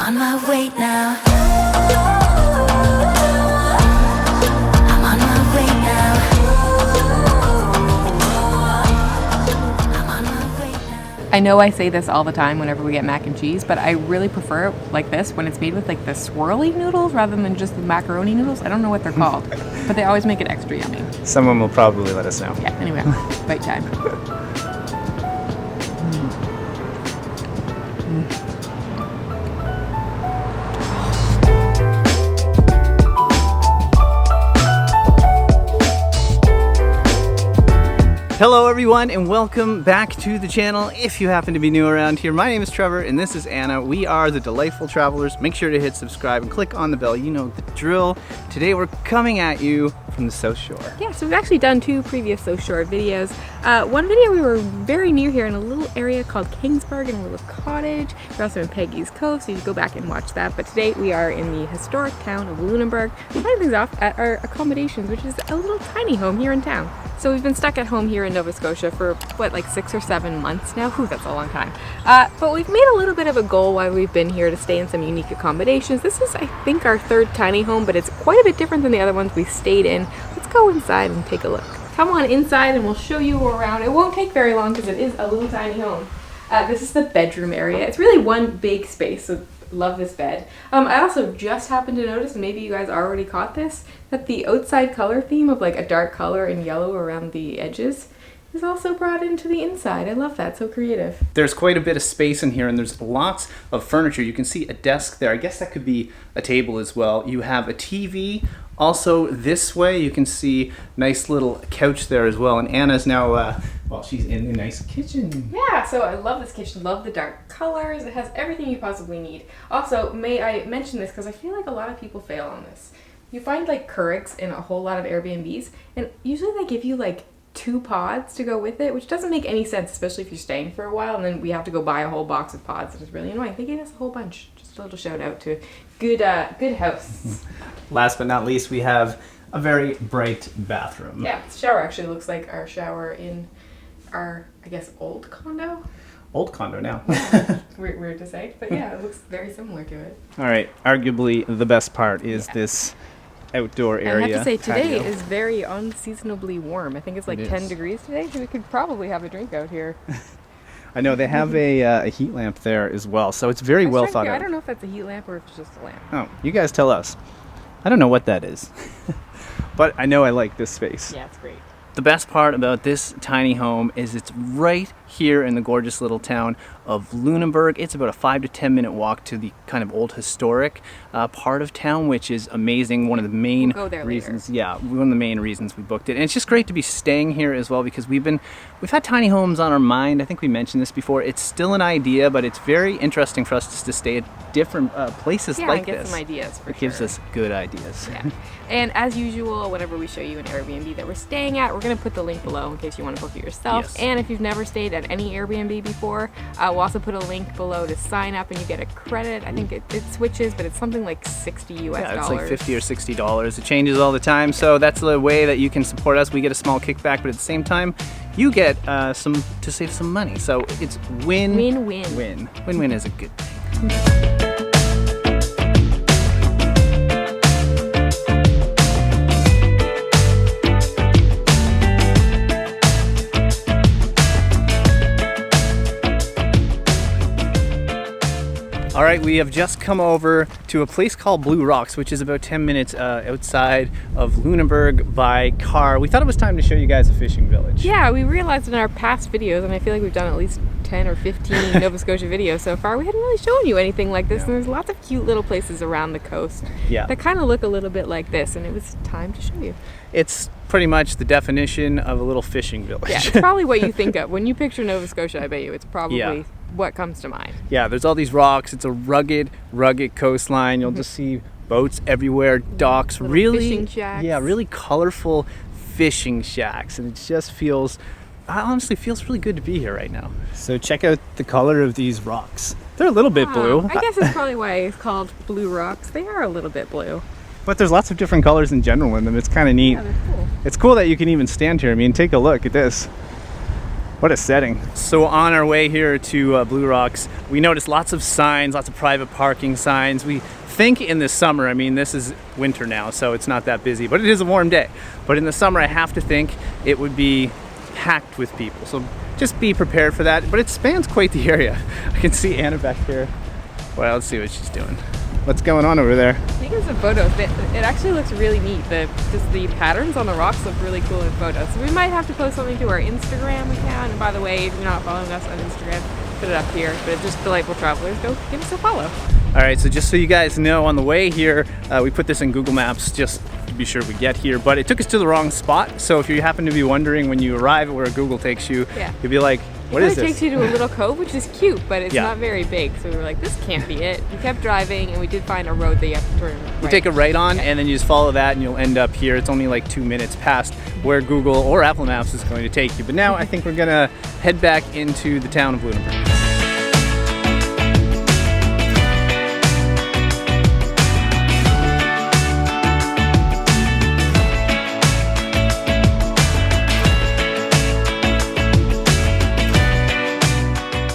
on my way now. I'm on my way now. I'm on my way now. I know I say this all the time whenever we get mac and cheese, but I really prefer it like this when it's made with like the swirly noodles rather than just the macaroni noodles. I don't know what they're called, but they always make it extra yummy. Someone will probably let us know. Yeah, anyway, bite time. Hello everyone and welcome back to the channel. If you happen to be new around here, my name is Trevor and this is Anna. We are the Delightful Travelers. Make sure to hit subscribe and click on the bell. You know the drill. Today we're coming at you from the South Shore. Yeah, so we've actually done two previous South Shore videos. One video we were very near here in a little area called Kingsburg in a little cottage. We're also in Peggy's Cove, so you can go back and watch that. But today we are in the historic town of Lunenburg, starting things off at our accommodations, which is a little tiny home here in town. So we've been stuck at home here in Nova Scotia for what, like 6 or 7 months now? Whew, that's a long time. But we've made a little bit of a goal while we've been here to stay in some unique accommodations. This is, I think, our third tiny home, but it's quite a bit different than the other ones we stayed in. Let's go inside and take a look. Come on inside and we'll show you around. It won't take very long because it is a little tiny home. This is the bedroom area. It's really one big space, so love this bed. I also just happened to notice, and maybe you guys already caught this, that the outside color theme of like a dark color and yellow around the edges is also brought into the inside. I love that, so creative. There's quite a bit of space in here and there's lots of furniture. You can see a desk there. I guess that could be a table as well. You have a TV. Also this way you can see nice little couch there as well. And Anna's now, well, she's in the nice kitchen. Yeah, so I love this kitchen. Love the dark colors. It has everything you possibly need. Also, may I mention this because I feel like a lot of people fail on this. You find like Keurigs in a whole lot of Airbnbs, and usually they give you like 2 pods to go with it, which doesn't make any sense, especially if you're staying for a while and then we have to go buy a whole box of pods. It is really annoying. They gave us a whole bunch. Just a little shout out to good house. Last but not least, we have a very bright bathroom. Yeah, the shower actually looks like our shower in our, I guess, old condo. Old condo now. Weird to say, but yeah, it looks very similar to it. All right, arguably the best part is this outdoor area. I have to say, today patio. is very unseasonably warm. I think it's like 10 degrees today, so we could probably have a drink out here. I know they have a heat lamp there as well, so it's very well thought out. I don't know if that's a heat lamp or if it's just a lamp. Oh, you guys tell us. I don't know what that is, but I know I like this space. Yeah, it's great. The best part about this tiny home is it's right here in the gorgeous little town of Lunenburg. It's about a 5 to 10 minute walk to the kind of old historic part of town, which is amazing. One of the main reasons, yeah, one of the main reasons we booked it. And it's just great to be staying here as well because we've had tiny homes on our mind. I think we mentioned this before. It's still an idea, but it's very interesting for us just to stay at different places like this. Yeah, get some ideas for sure. It gives us good ideas. Yeah. And as usual, whenever we show you an Airbnb that we're staying at, we're going to put the link below in case you want to book it yourself. Yes. And if you've never stayed at any Airbnb before, we'll also put a link below to sign up and you get a credit. I think it switches, but it's something like $60 US. Yeah, it's like $50 or $60. It changes all the time, so that's the way that you can support us. We get a small kickback, but at the same time, you get to save some money. So it's win-win. Win-win is a good thing. All right, we have just come over to a place called Blue Rocks, which is about 10 minutes outside of Lunenburg by car. We thought it was time to show you guys a fishing village. Yeah, we realized in our past videos, and I feel like we've done at least 10 or 15 Nova Scotia videos so far, we hadn't really shown you anything like this, and there's lots of cute little places around the coast that kind of look a little bit like this, and it was time to show you. It's pretty much the definition of a little fishing village. Yeah, it's probably what you think of. When you picture Nova Scotia, I bet you it's probably what comes to mind. Yeah, there's all these rocks. It's a rugged coastline. You'll just see boats everywhere, docks, Little really fishing shacks. Yeah, really colorful fishing shacks, and it just feels, honestly feels really good to be here right now. So check out the color of these rocks. They're a little bit blue. I guess it's probably why it's called Blue Rocks. They are a little bit blue. But there's lots of different colors in general in them. It's kind of neat. Yeah, they're cool. It's cool that you can even stand here. I mean, take a look at this. What a setting. So on our way here to Blue Rocks, we noticed lots of signs, lots of private parking signs. We think in the summer, I mean, this is winter now, so it's not that busy, but it is a warm day. But in the summer, I have to think it would be packed with people. So just be prepared for that. But it spans quite the area. I can see Anna back here. Well, let's see what she's doing. What's going on over there? Taking some photos. It actually looks really neat. Just the patterns on the rocks look really cool in photos. So we might have to post something to our Instagram account. And by the way, if you're not following us on Instagram, put it up here. But just Delightful Travelers, go give us a follow. All right, so just so you guys know, on the way here, we put this in Google Maps just to be sure we get here, but it took us to the wrong spot. So if you happen to be wondering when you arrive at where Google takes you, you'll be like, what is this? It takes you to a little cove, which is cute, but it's not very big. So we were like, this can't be it. We kept driving, and we did find a road that you have to turn right. You take a right on, and then you just follow that, and you'll end up here. It's only like 2 minutes past where Google or Apple Maps is going to take you. But now I think we're gonna head back into the town of Lunenburg.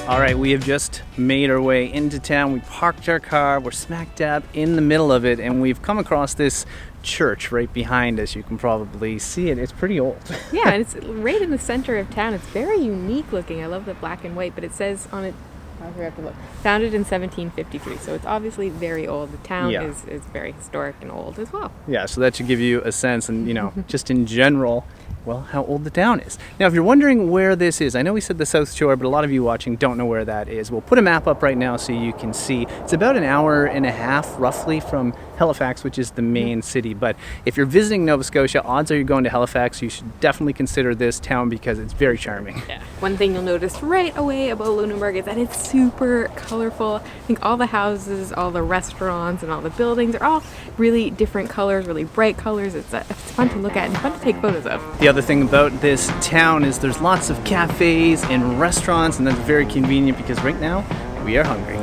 All right, we have just made our way into town. We parked our car, we're smack dab in the middle of it, and we've come across this church right behind us. You can probably see it. It's pretty old. Yeah, and it's right in the center of town. It's very unique looking. I love the black and white, but it says on it, I have to look, founded in 1753, so it's obviously very old. The town is very historic and old as well. Yeah, so that should give you a sense, and you know, just in general, well, how old the town is. Now, if you're wondering where this is, I know we said the South Shore, but a lot of you watching don't know where that is. We'll put a map up right now so you can see. It's about an hour and a half, roughly, from Halifax, which is the main city. But if you're visiting Nova Scotia, odds are you're going to Halifax. You should definitely consider this town because it's very charming. Yeah. One thing you'll notice right away about Lunenburg is that it's super colorful. I think all the houses, all the restaurants, and all the buildings are all really different colors, really bright colors. It's fun to look at and fun to take photos of. The other thing about this town is there's lots of cafes and restaurants, and that's very convenient because right now we are hungry.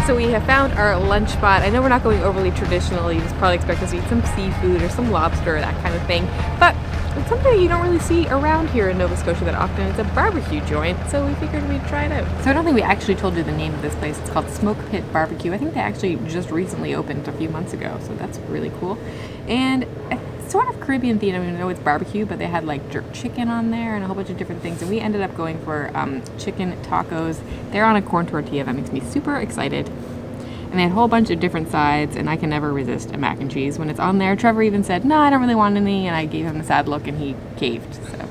So we have found our lunch spot. I know we're not going overly traditional. You just probably expect us to eat some seafood or some lobster or that kind of thing. But it's something you don't really see around here in Nova Scotia that often. It's a barbecue joint, so we figured we'd try it out. So I don't think we actually told you the name of this place. It's called Smoke Pitt BBQ. I think they actually just recently opened a few months ago, so that's really cool. And it's sort of Caribbean themed. I mean, I know it's barbecue, but they had like jerk chicken on there and a whole bunch of different things. And we ended up going for chicken tacos. They're on a corn tortilla. That makes me super excited. And they had a whole bunch of different sides, and I can never resist a mac and cheese when it's on there. Trevor even said, no, I don't really want any, and I gave him a sad look, and he caved, so.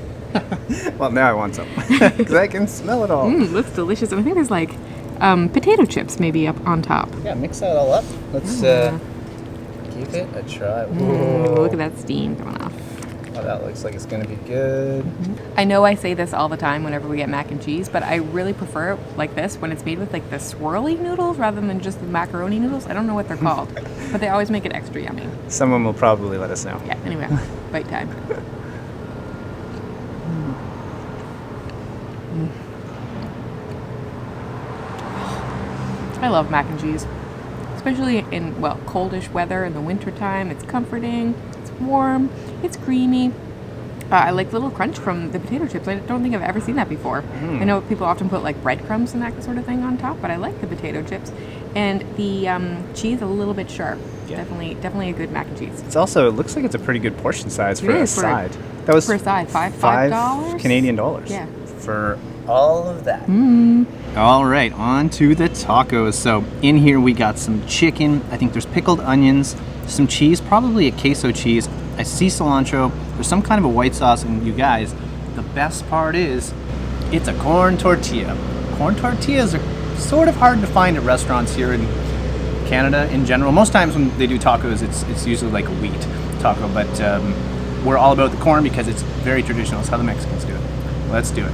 Well, now I want some, because I can smell it all. Looks delicious. And I think there's like potato chips maybe up on top. Yeah, mix that all up. Let's give it a try. Look at that steam coming off. Oh, that looks like it's going to be good. I know I say this all the time whenever we get mac and cheese, but I really prefer it like this when it's made with like the swirly noodles rather than just the macaroni noodles. I don't know what they're called, but they always make it extra yummy. Someone will probably let us know. Yeah, anyway, bite time. I love mac and cheese, especially in, well, coldish weather in the winter time. It's comforting, it's warm, it's creamy. I like the little crunch from the potato chips. I don't think I've ever seen that before. I know people often put like breadcrumbs and that sort of thing on top, but I like the potato chips. And the cheese a little bit sharp. Yeah. Definitely a good mac and cheese. It's also, it looks like it's a pretty good portion size for a side. That was for a side, $5 Canadian dollars. Yeah. For all of that. All right, on to the tacos. So in here we got some chicken. I think there's pickled onions, some cheese, probably a queso cheese. I see cilantro. There's some kind of a white sauce, and you guys, the best part is it's a corn tortilla. Corn tortillas are sort of hard to find at restaurants here in Canada in general. Most times when they do tacos, it's usually like a wheat taco, but we're all about the corn because it's very traditional. It's how the Mexicans do it. Let's do it.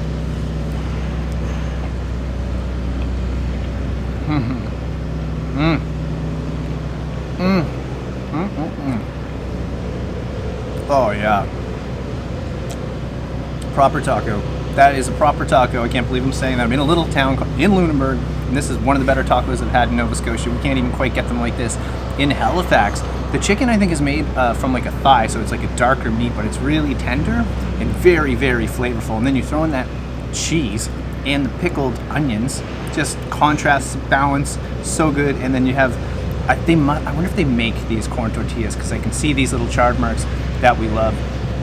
Oh yeah, proper taco. That is a proper taco. I can't believe I'm saying that. I'm in a little town in Lunenburg, and this is one of the better tacos I've had in Nova Scotia. We can't even quite get them like this in Halifax. The chicken, I think, is made from like a thigh, so it's like a darker meat, but it's really tender and very, very flavorful. And then you throw in that cheese and the pickled onions, just contrasts, balance, so good. And then you have, I wonder if they make these corn tortillas, because I can see these little charred marks that we love.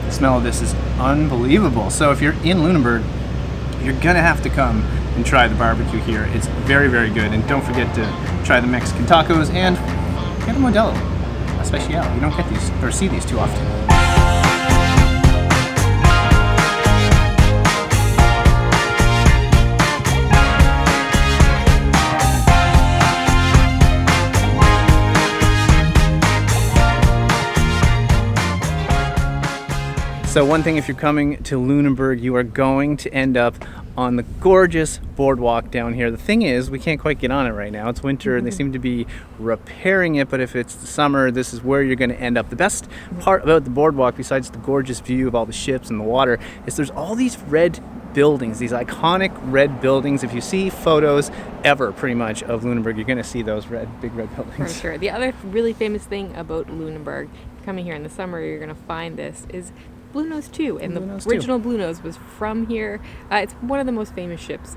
The smell of this is unbelievable. So if you're in Lunenburg, you're gonna have to come and try the barbecue here. It's very, very good. And don't forget to try the Mexican tacos and get a Modelo Especial. You don't get these or see these too often. So one thing, if you're coming to Lunenburg, you are going to end up on the gorgeous boardwalk down here. The thing is, we can't quite get on it right now. It's winter and they seem to be repairing it, but if it's the summer, this is where you're going to end up. The best part about the boardwalk, besides the gorgeous view of all the ships and the water, is there's all these red buildings, these iconic red buildings. If you see photos ever, pretty much, of Lunenburg, you're going to see those big red buildings. For sure. The other really famous thing about Lunenburg, coming here in the summer, you're going to find this, is Blue Nose 2, and the original Blue Nose was from here. It's one of the most famous ships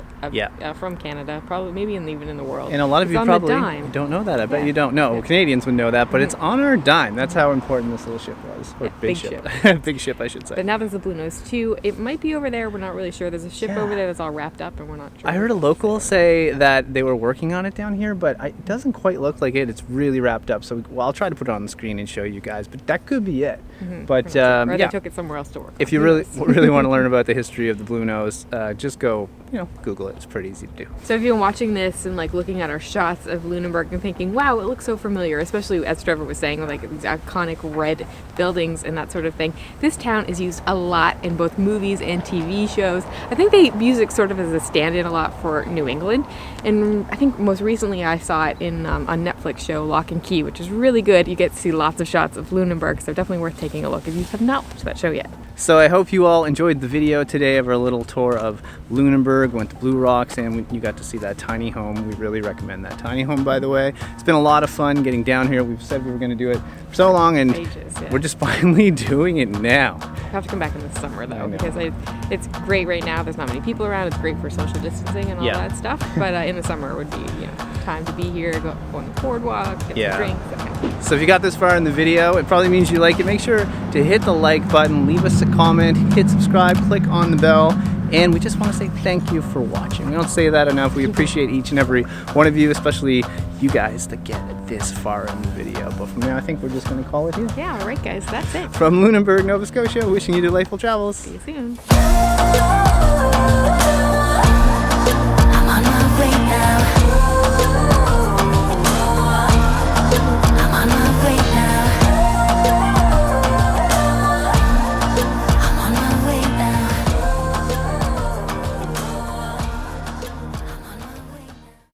from Canada, probably maybe even in the world. And a lot of you probably don't know that. I bet you don't know. Canadians would know that, but it's on our dime. That's how important this little ship was. Or big ship. Big ship, I should say. But now there's the Blue Nose 2. It might be over there. We're not really sure. There's a ship over there that's all wrapped up, and we're not sure. I heard a local say that they were working on it down here, but it doesn't quite look like it. It's really wrapped up. So I'll try to put it on the screen and show you guys, but that could be it. But or they took it somewhere else to work. If you really want to learn about the history of the Blue Nose, just go, Google it. It's pretty easy to do. So if you're watching this and looking at our shots of Lunenburg and thinking, wow, it looks so familiar, especially as Trevor was saying, with these iconic red buildings and that sort of thing. This town is used a lot in both movies and TV shows. I think they use it sort of as a stand-in a lot for New England. And I think most recently I saw it in a Netflix show, Lock and Key, which is really good. You get to see lots of shots of Lunenburg, so definitely worth taking a look if you have not watched that show yet. So I hope you all enjoyed the video today of our little tour of Lunenburg. Went to Blue Rocks and you got to see that tiny home. We really recommend that tiny home, by the way. It's been a lot of fun getting down here. We've said we were going to do it for so long, and we're just finally doing it now. You have to come back in the summer though, because it's great right now. There's not many people around. It's great for social distancing and all that stuff. But in the summer it would be time to be here, go on the boardwalk, get some drinks. So if you got this far in the video, it probably means you like it. Make sure to hit the like button, leave us a comment, hit subscribe, click on the bell, and we just want to say thank you for watching. We don't say that enough. We appreciate each and every one of you, especially you guys that get this far in the video. But from now, I think we're just going to call it here. Yeah, all right, guys, that's it. From Lunenburg, Nova Scotia, wishing you delightful travels. See you soon.